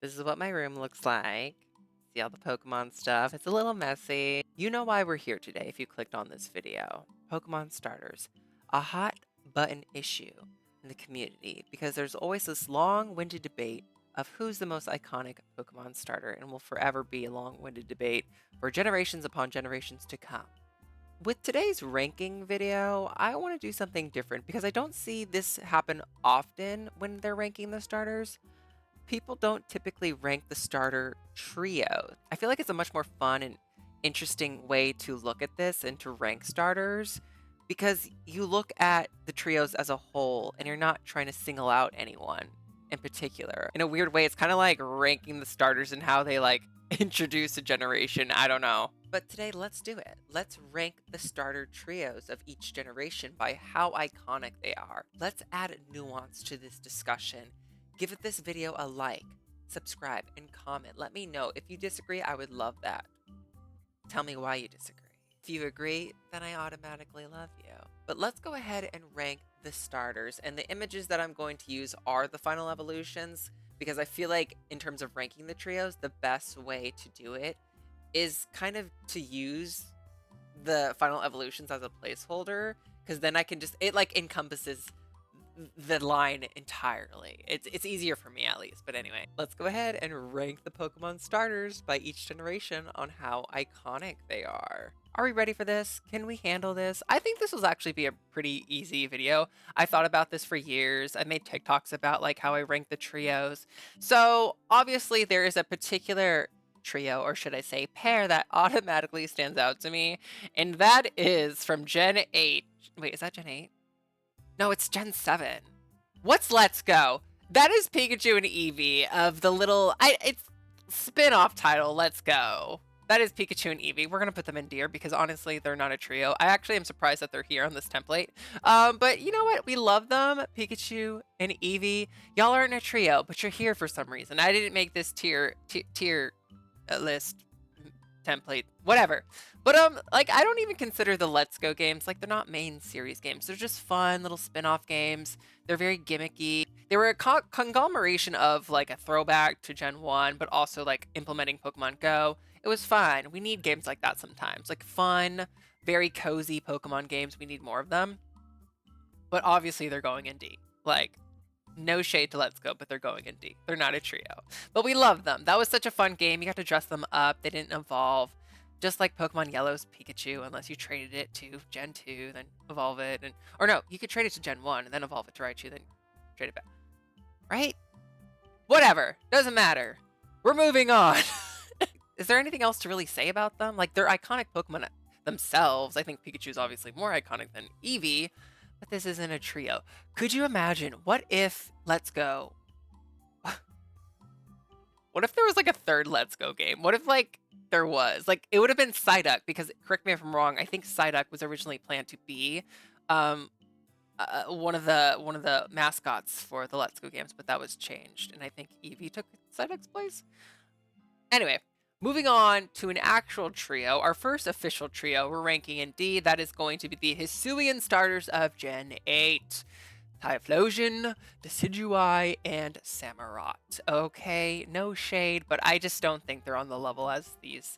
This is what my room looks like. See all the Pokemon stuff. It's a little messy. You know why we're here today if you clicked on this video. Pokemon starters. A hot button issue in the community because there's always this long-winded debate of who's the most iconic Pokemon starter and will forever be a long-winded debate for generations upon generations to come. With today's ranking video, I want to do something different because I don't see this happen often when they're ranking the starters. People don't typically rank the starter trio. I feel like it's a much more fun and interesting way to look at this and to rank starters because you look at the trios as a whole and you're not trying to single out anyone in particular. In a weird way, it's kind of like ranking the starters and how they like introduce a generation. I don't know. But today, let's do it. Let's rank the starter trios of each generation by how iconic they are. Let's add nuance to this discussion. Give this video a like, subscribe, and comment. Let me know. If you disagree, I would love that. Tell me why you disagree. If you agree, then I automatically love you. But let's go ahead and rank the starters. And the images that I'm going to use are the final evolutions because I feel like in terms of ranking the trios, the best way to do it is kind of to use the final evolutions as a placeholder because then I can just, it like encompasses the line entirely. It's easier for me at least. But anyway, let's go ahead and rank the Pokemon starters by each generation on how iconic they are. Are we ready for this? Can we handle this? I think this will actually be a pretty easy video. I thought about this for years. I made TikToks about like how I rank the trios. So obviously there is a particular trio, or should I say pair, that automatically stands out to me. And that is from Gen 8. Wait, is that Gen 8? No, it's Gen 7. What's Let's Go? That is Pikachu and Eevee of the little... it's spin-off title, Let's Go. That is Pikachu and Eevee. We're going to put them in Deer because honestly, they're not a trio. I actually am surprised that they're here on this template. But you know what? We love them. Pikachu and Eevee. Y'all aren't a trio, but you're here for some reason. I didn't make this tier list template, whatever. But like I don't even consider the Let's Go games, like they're not main series games. They're just fun little spin-off games. They're very gimmicky. They were a conglomeration of like a throwback to Gen 1, but also like implementing Pokemon Go. It was fun. We need games like that sometimes. Like fun, very cozy Pokemon games. We need more of them. But obviously they're going in D. Like no shade to Let's Go, but they're going in D. They're not a trio. But we love them. That was such a fun game. You got to dress them up. They didn't evolve. Just like Pokemon Yellow's Pikachu, unless you traded it to Gen 2, then evolve it. Or no, you could trade it to Gen 1 and then evolve it to Raichu, then trade it back. Right? Whatever. Doesn't matter. We're moving on. Is there anything else to really say about them? Like, they're iconic Pokemon themselves. I think Pikachu's obviously more iconic than Eevee, but this isn't a trio. Could you imagine? What if Let's Go? What if there was like a third Let's Go game? What if like there was? Like it would have been Psyduck because correct me if I'm wrong. I think Psyduck was originally planned to be one of the mascots for the Let's Go games, but that was changed, and I think Eevee took Psyduck's place. Anyway, moving on to an actual trio, our first official trio we're ranking in D. That is going to be the Hisuian starters of Gen 8. Typhlosion, Decidueye, and Samurott. Okay, no shade, but I just don't think they're on the level as these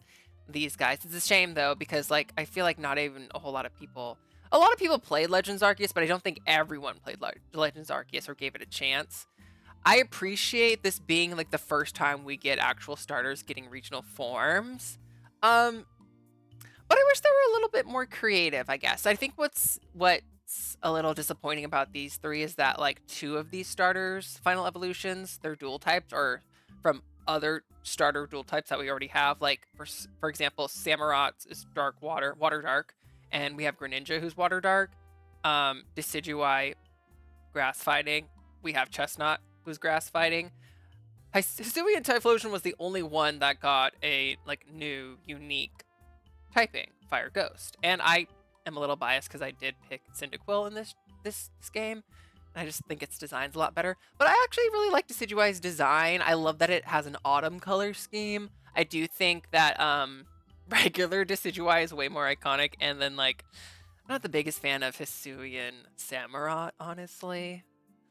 guys. It's a shame though, because like I feel like not even a whole lot of people... A lot of people played Legends Arceus, but I don't think everyone played Legends Arceus or gave it a chance. I appreciate this being like the first time we get actual starters getting regional forms. But I wish they were a little bit more creative, I guess. I think what's a little disappointing about these three is that like two of these starters, final evolutions, they're dual typed or from other starter dual types that we already have. Like for example, Samurott is dark water dark, and we have Greninja who's water dark. Decidueye, grass fighting. We have Chestnut who's grass fighting. Hisuian Typhlosion was the only one that got a like new unique typing, Fire Ghost, and I am a little biased because I did pick Cyndaquil in this game. And I just think its design's a lot better. But I actually really like Decidueye's design. I love that it has an autumn color scheme. I do think that regular Decidueye is way more iconic. And then like, I'm not the biggest fan of Hisuian Samurott, honestly.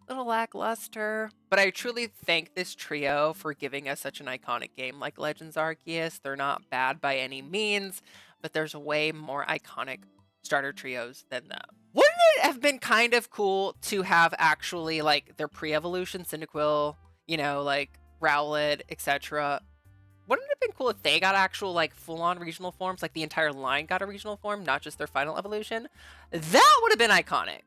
little lackluster. But I truly thank this trio for giving us such an iconic game like Legends Arceus. They're not bad by any means, but there's way more iconic starter trios than them. Wouldn't it have been kind of cool to have actually like their pre-evolution, Cyndaquil, like Rowlet, etc. Wouldn't it have been cool if they got actual like full-on regional forms, like the entire line got a regional form, not just their final evolution? That would have been iconic.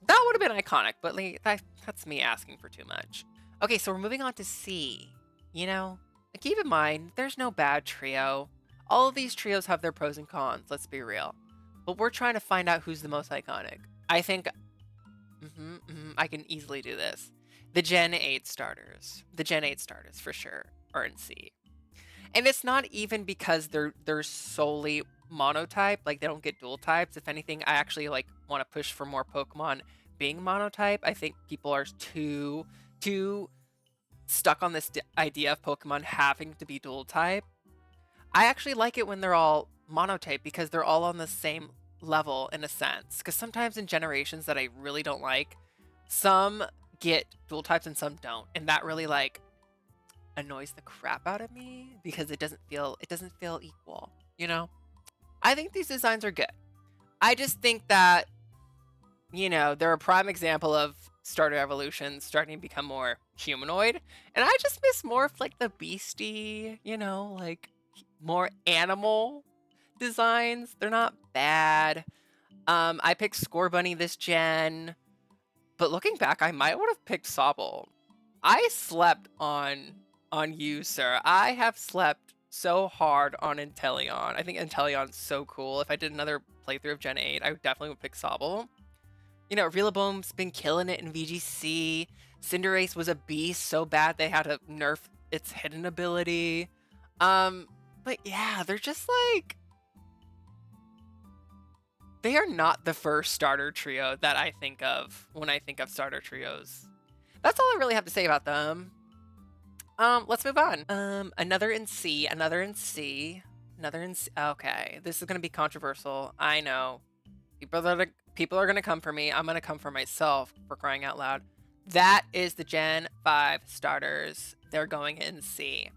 That would have been iconic, but like, that's me asking for too much. Okay, so we're moving on to C. Keep in mind, there's no bad trio. All of these trios have their pros and cons, let's be real. But we're trying to find out who's the most iconic. I think I can easily do this. The Gen 8 starters. The Gen 8 starters, for sure, are in C. And it's not even because they're solely monotype, like they don't get dual types. If anything, I actually like want to push for more Pokemon being monotype. I think people are too stuck on this idea of Pokemon having to be dual type. I actually like it when they're all monotype because they're all on the same level in a sense. Because sometimes in generations that I really don't like, some get dual types and some don't, and that really like annoys the crap out of me because it doesn't feel equal. I think these designs are good. I just think that they're a prime example of starter evolution starting to become more humanoid, and I just miss more of like the beastie, like more animal designs. They're not bad. I picked Scorbunny this gen, but looking back, I might would have picked Sobble. I slept on you, sir. I have slept so hard on Inteleon. I think Inteleon's so cool. If I did another playthrough of Gen 8, I definitely would pick Sobble. Rillaboom's been killing it in VGC. Cinderace was a beast so bad they had to nerf its hidden ability. But yeah, they're just like... They are not the first starter trio that I think of when I think of starter trios. That's all I really have to say about them. Let's move on. Another in C. Okay, this is gonna be controversial. I know. People are gonna come for me. I'm gonna come for myself, for crying out loud. That is the Gen 5 starters. They're going in C.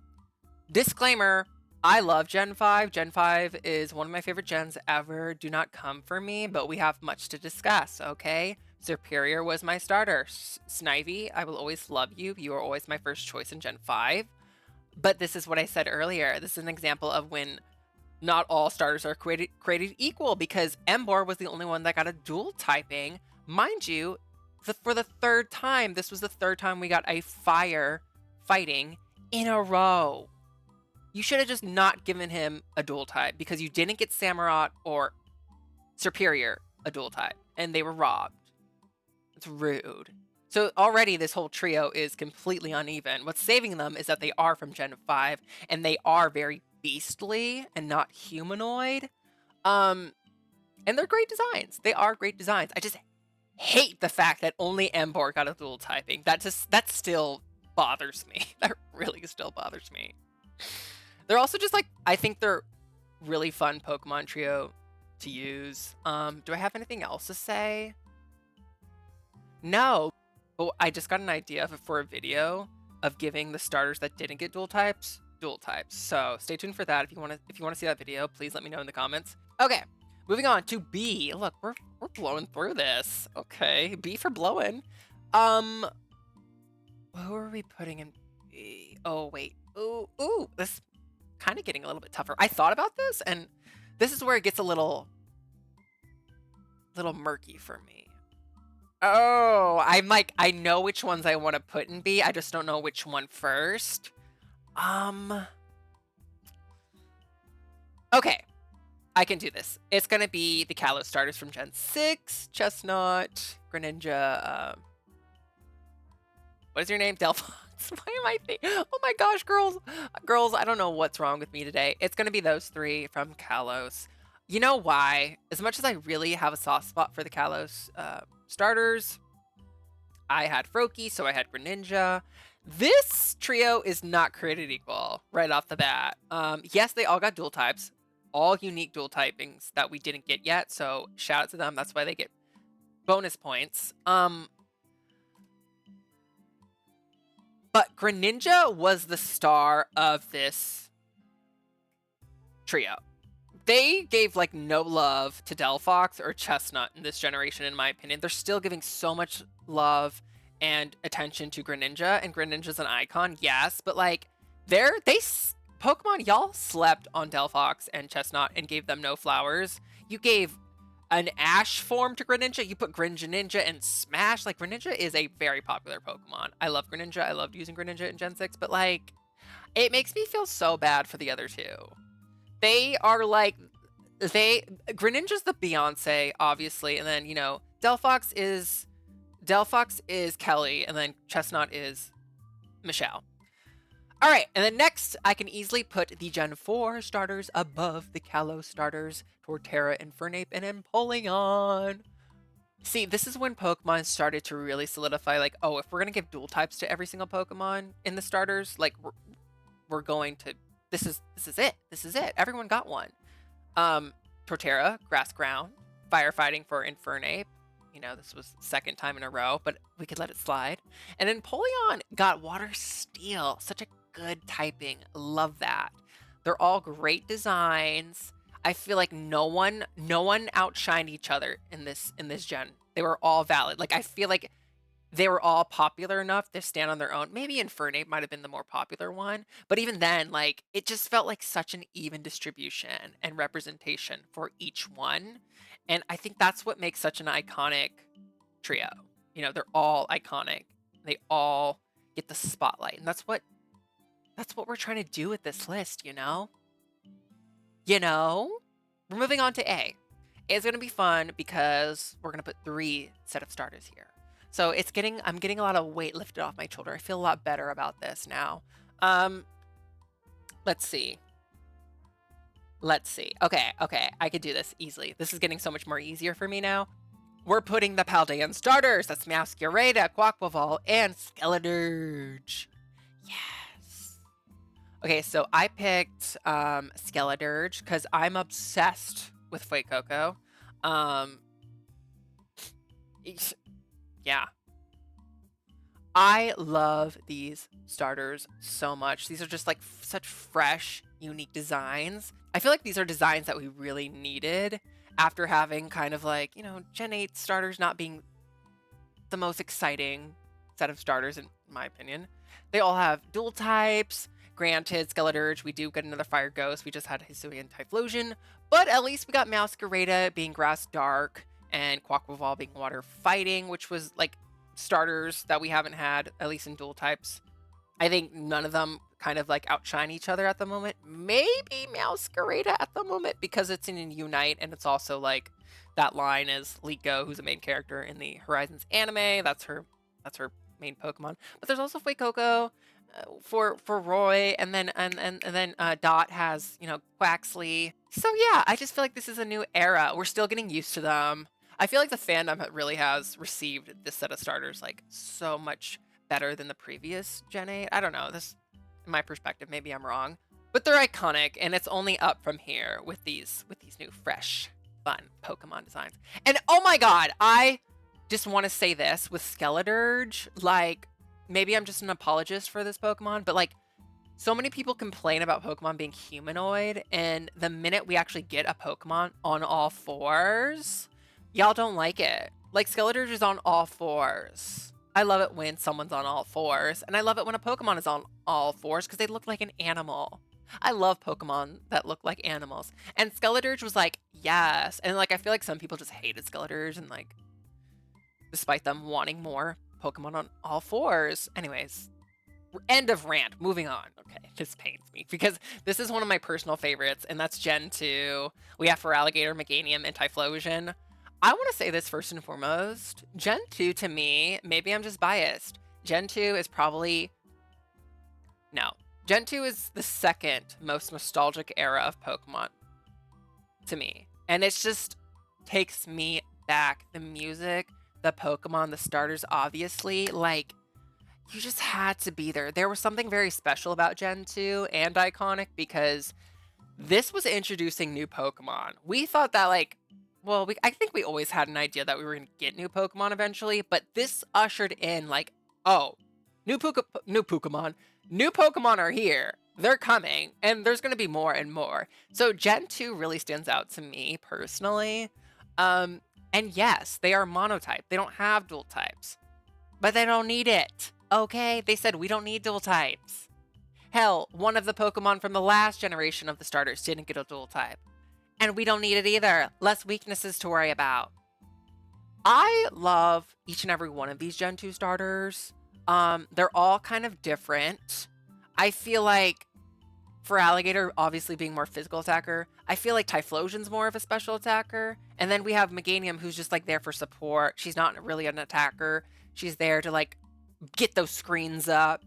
Disclaimer, I love Gen 5. Gen 5 is one of my favorite gens ever. Do not come for me, but we have much to discuss, okay? Serperior was my starter. Snivy, I will always love you. You are always my first choice in Gen 5. But this is what I said earlier. This is an example of when not all starters are created equal, because Emboar was the only one that got a dual typing. Mind you, for the third time, this was the third time we got a fire fighting in a row. You should have just not given him a dual type because you didn't get Samurott or Serperior a dual type, and they were robbed. It's rude. So already this whole trio is completely uneven. What's saving them is that they are from Gen 5, and they are very beastly and not humanoid. And they're great designs. They are great designs. I just hate the fact that only Emboar got a dual typing. That still bothers me. That really still bothers me. They're also just like, I think they're really fun Pokemon trio to use. Do I have anything else to say? No. But I just got an idea for a video of giving the starters that didn't get dual types. So stay tuned for that. If you want to see that video, please let me know in the comments. Okay, moving on to B. Look, we're blowing through this. Okay, B for blowing. Who are we putting in B? Oh wait. Ooh, this kind of getting a little bit tougher. I thought about this, and this is where it gets a little murky for me. Oh, I'm like, I know which ones I want to put in B. I just don't know which one first. Okay, I can do this. It's gonna be the Kalos starters from Gen 6, Chestnut, Greninja, what is your name? Delphox. Why am I thinking? Oh my gosh, girls, I don't know what's wrong with me today. It's gonna be those three from Kalos. You know why? As much as I really have a soft spot for the Kalos starters, I had Froakie, so I had Greninja. This trio is not created equal right off the bat. Yes, they all got dual types, all unique dual typings that we didn't get yet, so shout out to them. That's why they get bonus points. But Greninja was the star of this trio. They gave like no love to Delphox or Chestnut in this generation, in my opinion. They're still giving so much love and attention to Greninja, and Greninja's an icon, yes, but like Pokemon, y'all slept on Delphox and Chestnut and gave them no flowers. You gave an Ash form to Greninja. You put Greninja in Smash. Like, Greninja is a very popular Pokemon. I love Greninja. I loved using Greninja in Gen 6, but like, it makes me feel so bad for the other two. They are like, Greninja's the Beyonce, obviously, and then, you know, Delphox is Kelly, and then Chestnut is Michelle. All right, and then next, I can easily put the Gen 4 starters above the Kalos starters, Torterra, Infernape, and Empoleon. See, this is when Pokemon started to really solidify, like, oh, if we're going to give dual types to every single Pokemon in the starters, like, we're going to, this is it. Everyone got one. Torterra, Grass Ground, Firefighting for Infernape. You know, this was second time in a row, but we could let it slide. And then Empoleon got Water Steel. Such a good typing. Love that. They're all great designs. I feel like no one outshined each other in this gen. They were all valid. Like, I feel like they were all popular enough to stand on their own. Maybe Infernape might have been the more popular one, but even then, like, it just felt like such an even distribution and representation for each one. And I think that's what makes such an iconic trio. You know, they're all iconic. They all get the spotlight. And that's what we're trying to do with this list, you know? You know? We're moving on to A. A is going to be fun because we're going to put 3 set of starters here. So I'm getting a lot of weight lifted off my shoulder. I feel a lot better about this now. Let's see. Okay, I could do this easily. This is getting so much more easier for me now. We're putting the Paldean starters. That's Masquerada, Quaquaval, and Skeledirge. Yes. Okay, so I picked Skeledirge because I'm obsessed with Fuecoco. Yeah. I love these starters so much. These are just like such fresh, unique designs. I feel like these are designs that we really needed after having kind of like, you know, Gen 8 starters not being the most exciting set of starters, in my opinion. They all have dual types. Granted, Skeledirge, we do get another Fire Ghost. We just had Hisuian Typhlosion, but at least we got Masquerada being Grass Dark and Quaquaval being Water Fighting, which was like starters that we haven't had, at least in dual types. I think none of them kind of like outshine each other at the moment. Maybe Masquerada at the moment because it's in Unite, and it's also like that line is Liko, who's a main character in the Horizons anime. That's her main Pokemon. But there's also Fuecoco for Roy, and then Dot has, you know, Quaxley. So yeah, I just feel like this is a new era. We're still getting used to them. I feel like the fandom really has received this set of starters like so much better than the previous Gen 8. I don't know. This, in my perspective, maybe I'm wrong. But they're iconic, and it's only up from here with these new fresh, fun Pokemon designs. And oh my god, I just want to say this with Skeledirge, like, maybe I'm just an apologist for this Pokemon, but like, so many people complain about Pokemon being humanoid, and the minute we actually get a Pokemon on all fours, y'all don't like it. Like, Skeledirge is on all fours. I love it when someone's on all fours, and I love it when a Pokemon is on all fours because they look like an animal. I love Pokemon that look like animals. And Skeledirge was like, yes. And like, I feel like some people just hated Skeledirge, and like, despite them wanting more Pokemon on all fours. Anyways, end of rant. Moving on. Okay, this pains me because this is one of my personal favorites, and that's Gen 2. We have Feraligatr, Meganium, and Typhlosion. I want to say this first and foremost. Gen 2 to me, maybe I'm just biased. Gen 2 is probably... No. Gen 2 is the second most nostalgic era of Pokemon to me. And it just takes me back. The music, the Pokemon, the starters, obviously, like, you just had to be there. There was something very special about Gen 2 and iconic because this was introducing new Pokemon. We thought that, like, well, I think we always had an idea that we were going to get new Pokemon eventually, but this ushered in, like, oh, New Pokemon. New Pokemon are here. They're coming, and there's going to be more and more. So Gen 2 really stands out to me personally. And yes, they are monotype. They don't have dual types, but they don't need it. Okay, they said we don't need dual types. Hell, one of the Pokemon from the last generation of the starters didn't get a dual type. And we don't need it either. Less weaknesses to worry about. I love each and every one of these Gen 2 starters. They're all kind of different. I feel like for Alligator, obviously being more physical attacker, I feel like Typhlosion's more of a special attacker. And then we have Meganium, who's just like there for support. She's not really an attacker. She's there to like get those screens up.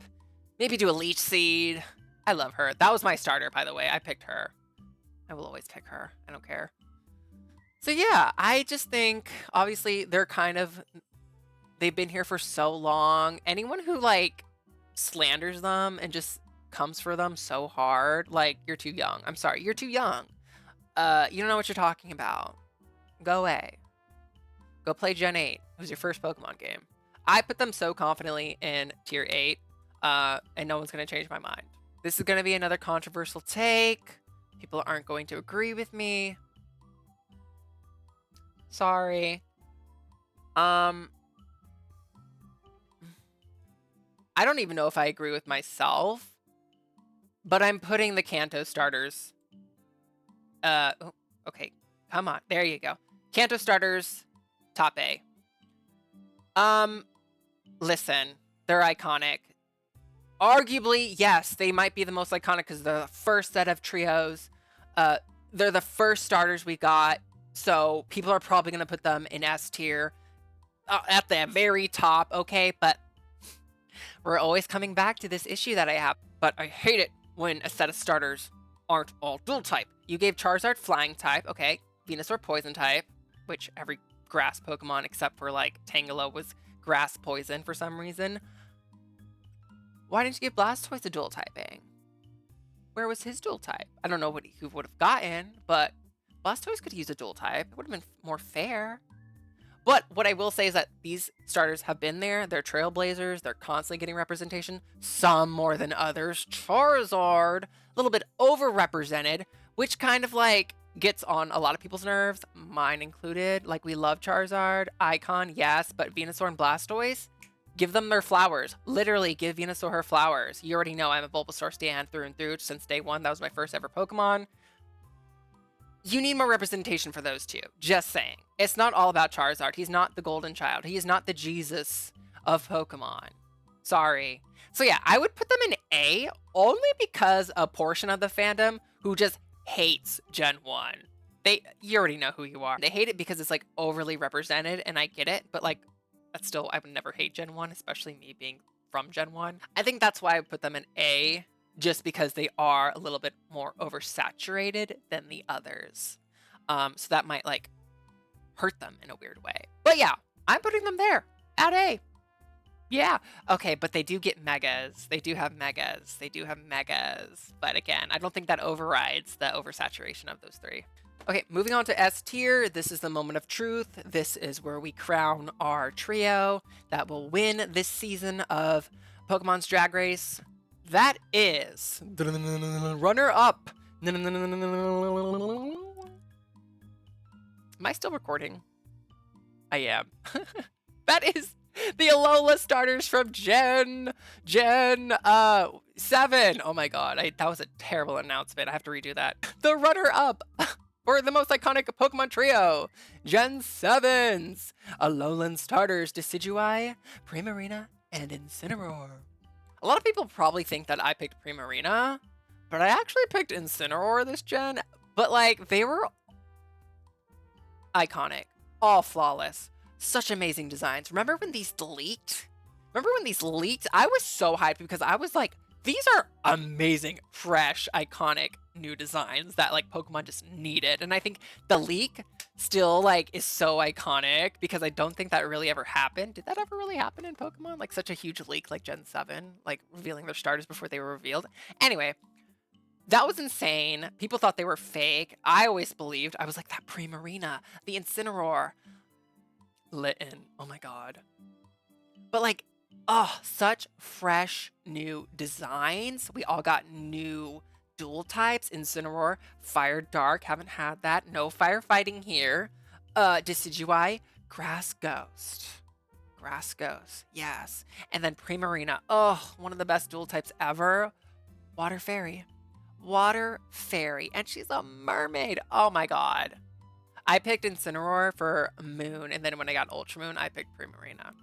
Maybe do a Leech Seed. I love her. That was my starter, by the way. I picked her. I will always pick her. I don't care. So yeah, I just think, obviously, they've been here for so long. Anyone who, like, slanders them and just comes for them so hard, like, you're too young. I'm sorry, you're too young. You don't know what you're talking about. Go away. Go play Gen 8. It was your first Pokemon game. I put them so confidently in Tier 8, and no one's going to change my mind. This is going to be another controversial take. People aren't going to agree with me. Sorry. I don't even know if I agree with myself, but I'm putting the Kanto starters. Oh, okay. Come on. There you go. Kanto starters, top A. Listen, they're iconic. Arguably, yes, they might be the most iconic because they're the first set of trios. They're the first starters we got, so people are probably going to put them in S tier at the very top, okay? But we're always coming back to this issue that I have. But I hate it when a set of starters aren't all dual type. You gave Charizard flying type, okay? Venusaur poison type, which every grass Pokemon except for like Tangela was grass poison for some reason. Why didn't you give Blastoise a dual typing? Where was his dual type? I don't know what he would have gotten, but Blastoise could use a dual type. It would have been more fair. But what I will say is that these starters have been there. They're trailblazers. They're constantly getting representation. Some more than others. Charizard, a little bit overrepresented, which kind of like gets on a lot of people's nerves, mine included. Like, we love Charizard. Icon, yes, but Venusaur and Blastoise, give them their flowers. Literally, give Venusaur her flowers. You already know I'm a Bulbasaur stan through and through since day one. That was my first ever Pokemon. You need more representation for those two. Just saying. It's not all about Charizard. He's not the golden child. He is not the Jesus of Pokemon. Sorry. So yeah, I would put them in A only because a portion of the fandom who just hates Gen 1. You already know who you are. They hate it because it's like overly represented, and I get it, but like, that's still, I would never hate Gen 1, especially me being from Gen 1. I think that's why I put them in A, just because they are a little bit more oversaturated than the others. So that might like hurt them in a weird way. But yeah, I'm putting them there at A. Yeah. Okay, but they do get megas. They do have megas. They do have megas. But again, I don't think that overrides the oversaturation of those three. Okay, moving on to S tier. This is the moment of truth. This is where we crown our trio that will win this season of Pokemon's Drag Race. That is runner up. Am I still recording? I am. That is the Alola starters from Gen 7. Oh my god, that was a terrible announcement. I have to redo that. The runner up. Or the most iconic Pokemon trio, Gen 7's Alolan starters, Decidueye, Primarina, and Incineroar. A lot of people probably think that I picked Primarina, but I actually picked Incineroar this gen. But like, they were iconic, all flawless, such amazing designs. Remember when these leaked? I was so hyped because I was like, these are amazing, fresh, iconic new designs that like Pokemon just needed. And I think the leak still like is so iconic because I don't think that really ever happened. Did that ever really happen in Pokemon? Like such a huge leak like Gen 7, like revealing their starters before they were revealed. Anyway, that was insane. People thought they were fake. I always believed. I was like, that Primarina, the Incineroar, Litten. Oh my god. But like, Oh, such fresh new designs. We all got new dual types. Incineroar, Fire Dark, haven't had that. No firefighting here. Decidueye, Grass Ghost. Grass Ghost, yes. And then Primarina, oh, one of the best dual types ever. Water Fairy. Water Fairy. And she's a mermaid. Oh my god. I picked Incineroar for Moon, and then when I got Ultra Moon, I picked Primarina.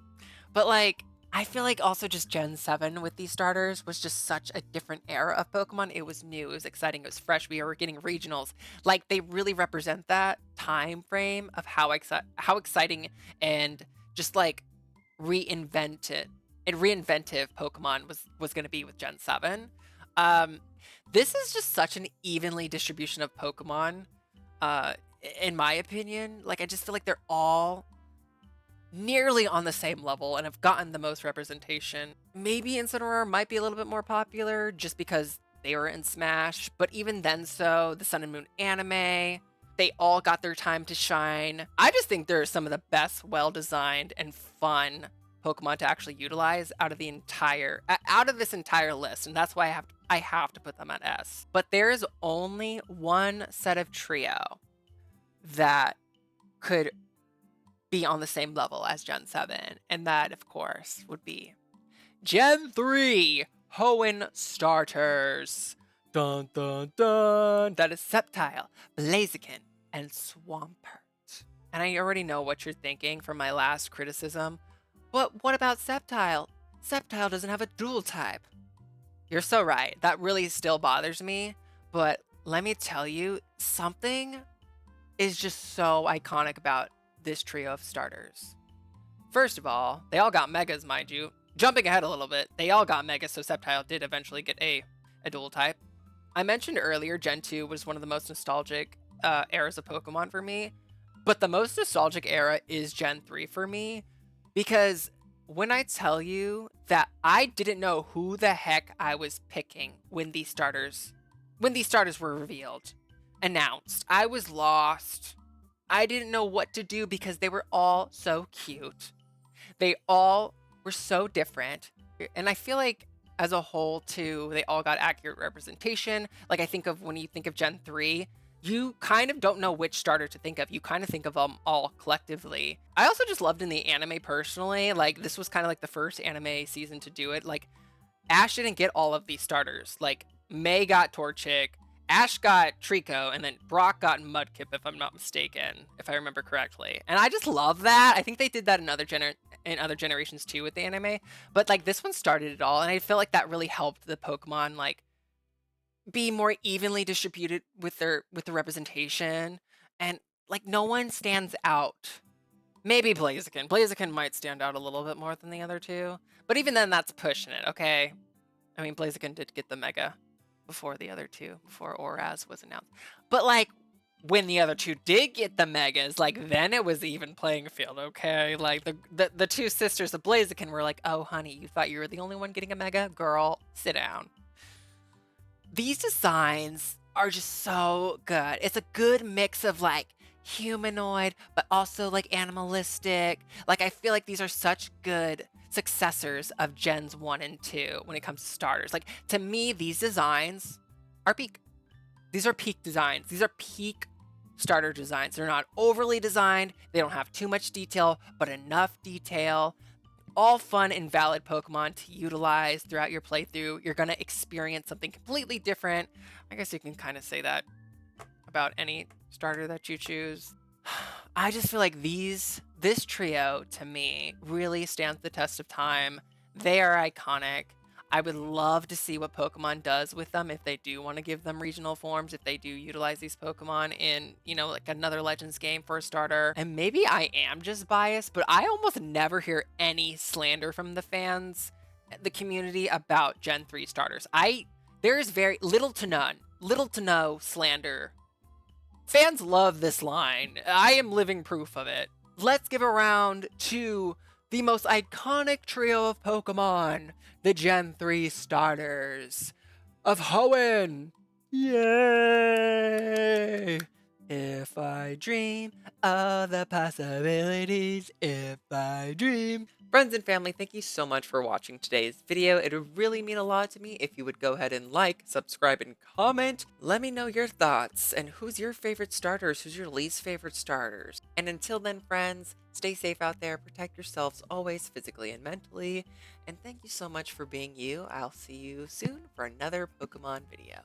But like, I feel like also just Gen 7 with these starters was just such a different era of Pokemon. It was new, it was exciting, it was fresh. We were getting regionals. Like they really represent that time frame of how exciting and just like reinvented and reinventive Pokemon was going to be with Gen 7. Um, this is just such an evenly distribution of Pokemon, uh, in my opinion. Like I just feel like they're all nearly on the same level and have gotten the most representation. Maybe Incineroar might be a little bit more popular just because they were in Smash, but even then so, the Sun and Moon anime, they all got their time to shine. I just think they're some of the best well-designed and fun Pokemon to actually utilize out of this entire list, and that's why I have to put them at S. But there is only one set of trio that could be on the same level as Gen 7, and that, of course, would be Gen 3 Hoenn starters. Dun dun dun! That is Sceptile, Blaziken, and Swampert. And I already know what you're thinking from my last criticism, but what about Sceptile? Sceptile doesn't have a dual type. You're so right, that really still bothers me, but let me tell you, something is just so iconic about this trio of starters. First of all, they all got megas, mind you. Jumping ahead a little bit, they all got megas, so Sceptile did eventually get a dual type. I mentioned earlier Gen 2 was one of the most nostalgic eras of Pokemon for me, but the most nostalgic era is Gen 3 for me, because when I tell you that I didn't know who the heck I was picking when these starters were revealed, announced, I was lost. I didn't know what to do because they were all so cute. They all were so different. And I feel like as a whole too, they all got accurate representation. Like I think of when you think of Gen 3, you kind of don't know which starter to think of. You kind of think of them all collectively. I also just loved in the anime personally. Like this was kind of like the first anime season to do it. Like Ash didn't get all of these starters. Like May got Torchic, Ash got Trico, and then Brock got Mudkip, if I'm not mistaken, if I remember correctly. And I just love that. I think they did that in other generations too with the anime. But like this one started it all, and I feel like that really helped the Pokemon like be more evenly distributed with the representation. And like no one stands out. Maybe Blaziken. Blaziken might stand out a little bit more than the other two. But even then, that's pushing it, okay? I mean, Blaziken did get the Mega before the other two, before Oraz was announced. But, like, when the other two did get the Megas, like, then it was even playing field, okay? Like, the two sisters of Blaziken were like, oh, honey, you thought you were the only one getting a Mega? Girl, sit down. These designs are just so good. It's a good mix of, like, humanoid, but also, like, animalistic. Like, I feel like these are such good successors of Gens 1 and 2 when it comes to starters. Like, to me, these designs are peak. These are peak designs. These are peak starter designs. They're not overly designed. They don't have too much detail, but enough detail. All fun and valid Pokemon to utilize throughout your playthrough. You're going to experience something completely different. I guess you can kind of say that about any starter that you choose. I just feel like this trio, to me, really stands the test of time. They are iconic. I would love to see what Pokemon does with them if they do want to give them regional forms, if they do utilize these Pokemon in, you know, like another Legends game for a starter. And maybe I am just biased, but I almost never hear any slander from the fans, the community, about Gen 3 starters. There is very little to no slander. Fans love this line. I am living proof of it. Let's give a round to the most iconic trio of Pokemon, the Gen 3 starters of Hoenn. Yay! If I dream of the possibilities, if I dream Friends and family, thank you so much for watching today's video. It would really mean a lot to me if you would go ahead and like, subscribe, and comment. Let me know your thoughts and who's your favorite starters, who's your least favorite starters. And until then, friends, stay safe out there, protect yourselves always physically and mentally. And thank you so much for being you. I'll see you soon for another Pokemon video.